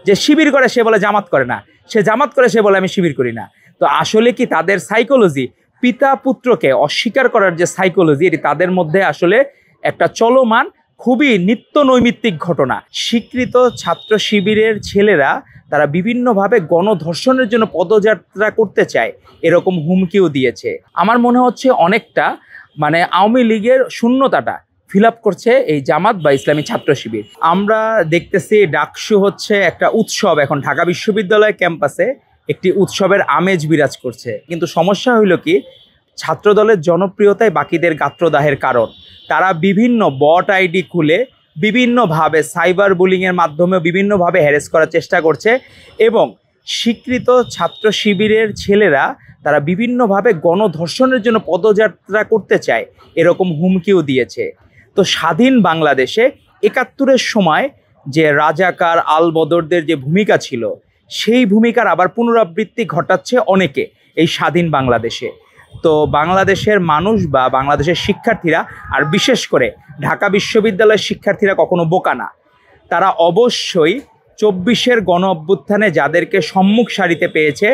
যে শিবির করে সে বলে জামাত করে না, সে জামাত করে সে বলে আমি শিবির করি না। তো আসলে কি তাদের সাইকোলজি, পিতা পুত্রকে অস্বীকার করার যে সাইকোলজি, এটি তাদের মধ্যে আসলে একটা চলমান খুবই নিত্য নৈমিত্তিক ঘটনা। স্বীকৃত ছাত্র শিবিরের ছেলেরা তারা বিভিন্নভাবে গণধর্ষণের জন্য পদযাত্রা করতে চায়, এরকম হুমকিও দিয়েছে। আমার মনে হচ্ছে অনেকটা আওয়ামী লীগের শূন্যতাটা ফিল আপ করছে এই জামাত বা ইসলামী ছাত্র শিবির। আমরা দেখতেছি ডাকসু হচ্ছে একটা উৎসব, এখন ঢাকা বিশ্ববিদ্যালয় ক্যাম্পাসে একটি উৎসবের আমেজ বিরাজ করছে। কিন্তু সমস্যা হইল কি, ছাত্রদলের জনপ্রিয়তায় বাকিদের গাত্রদাহের কারণ। তারা বিভিন্ন বট আইডি খুলে বিভিন্নভাবে সাইবার বুলিংয়ের মাধ্যমে বিভিন্নভাবে হ্যারেস করার চেষ্টা করছে এবং স্বীকৃত ছাত্র শিবিরের ছেলেরা তারা বিভিন্নভাবে গণধর্ষণের জন্য পদযাত্রা করতে চায়, এরকম হুমকিও দিয়েছে। তো স্বাধীন বাংলাদেশে ৭১-এর সময় যে রাজাকার আলবদরদের যে ভূমিকা ছিল, সেই ভূমিকার আবার পুনরাবৃত্তি ঘটাচ্ছে অনেকে এই স্বাধীন বাংলাদেশে। তো বাংলাদেশের মানুষ বা বাংলাদেশের শিক্ষার্থীরা, আর বিশেষ করে ঢাকা বিশ্ববিদ্যালয়ের শিক্ষার্থীরা কখনো বোকা না। তারা অবশ্যই ২৪-এর গণ অভ্যুত্থানে যাদেরকে সম্মুখ সারিতে পেয়েছে,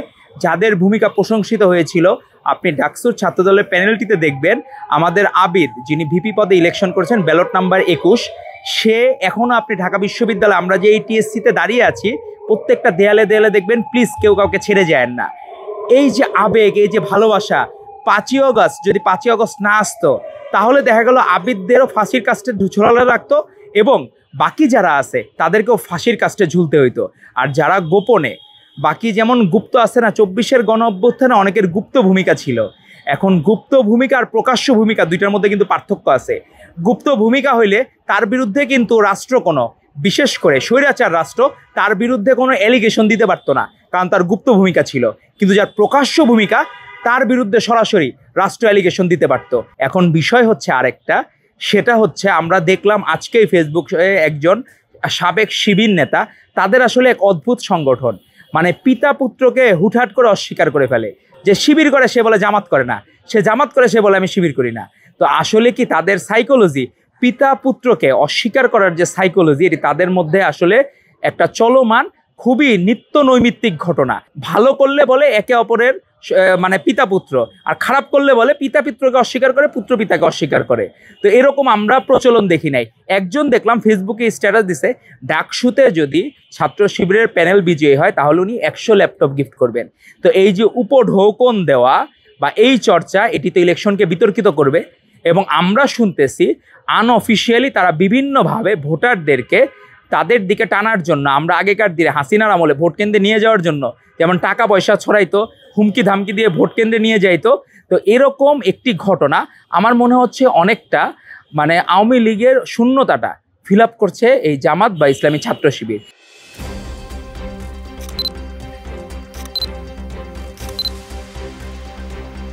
যাদের ভূমিকা প্রশংসিত হয়েছিল, আপনি ডাকসুর ছাত্রদলের প্যানেলটিতে দেখবেন আমাদের আবিদ, যিনি ভিপি পদে ইলেকশন করেছেন ব্যালট নাম্বার ২১, সে এখনও আপনি ঢাকা বিশ্ববিদ্যালয়ে আমরা যে এই টিএসসিতে দাঁড়িয়ে আছি, প্রত্যেকটা দেয়ালে দেয়ালে দেখবেন প্লিজ কেউ কাউকে ছেড়ে যায় না। এই যে আবেগ, এই যে ভালোবাসা, ৫ই অগস্ট যদি ৫ই অগস্ট না আসতো তাহলে দেখা গেল আবিদদেরও ফাঁসির কাস্টে ঝোলানো রাখতো এবং বাকি যারা আছে তাদেরকেও ফাঁসির কাস্টে ঝুলতে হইতো। আর যারা গোপনে, বাকি যেমন গুপ্ত আছে না, ২৪-এর গণ অভ্যুত্থানে অনেকের গুপ্ত ভূমিকা ছিল। এখন গুপ্ত ভূমিকা আর প্রকাশ্য ভূমিকা দুইটার মধ্যে কিন্তু পার্থক্য আছে। গুপ্ত ভূমিকা হইলে তার বিরুদ্ধে কিন্তু রাষ্ট্র কোনো, বিশেষ করে স্বৈরাচার রাষ্ট্র, তার বিরুদ্ধে কোনো অ্যালিগেশন দিতে পারতো না, কারণ তার গুপ্ত ভূমিকা ছিল। কিন্তু যার প্রকাশ্য ভূমিকা, তার বিরুদ্ধে সরাসরি রাষ্ট্র অ্যালিগেশন দিতে পারত। এখন বিষয় হচ্ছে আরেকটা, সেটা হচ্ছে আমরা দেখলাম আজকেই ফেসবুক একজন সাবেক শিবির নেতা, তাদের আসলে এক অদ্ভুত সংগঠন, পিতা পুত্রকে হুটহাট করে অস্বীকার করে ফেলে। যে শিবির করে সে বলে জামাত করে না, সে জামাত করে সে বলে আমি শিবির করি না। তো আসলে কি তাদের সাইকোলজি, পিতা পুত্রকে অস্বীকার করার যে সাইকোলজি, এটি তাদের মধ্যে আসলে একটা চলমান খুবই নিত্য নৈমিত্তিক ঘটনা। ভালো করলে বলে একে অপরের পিতা পুত্র, আর খারাপ করলে বলে পিতা পিত্রকে অস্বীকার করে, পুত্র পিতাকে অস্বীকার করে। তো এরকম আমরা প্রচলন দেখি নাই। একজন দেখলাম ফেসবুকে স্ট্যাটাস দিছে, ডাকসুতে যদি ছাত্র শিবিরের প্যানেল বিজয়ী হয় তাহলে উনি ১০০ ল্যাপটপ গিফট করবেন। তো এই যে উপঢৌকন দেওয়া বা এই চর্চা, এটি তো ইলেকশনকে বিতর্কিত করবে। এবং আমরা শুনতেছি আনঅফিসিয়ালি তারা বিভিন্নভাবে ভোটারদেরকে তাদের দিকে টানার জন্য, আমরা আগেকার দিনে হাসিনার আমলে ভোট কেন্দ্রে নিয়ে যাওয়ার জন্য যেমন টাকা পয়সা ছড়াইতো, হুমকি ধামকি দিয়ে ভোট কেন্দ্রে নিয়ে যাইতো, তো এরকম একটি ঘটনা আমার মনে হচ্ছে অনেকটা আওয়ামী লীগের শূন্যতাটা ফিল আপ করছে এই জামাত বা ইসলামী ছাত্র শিবির।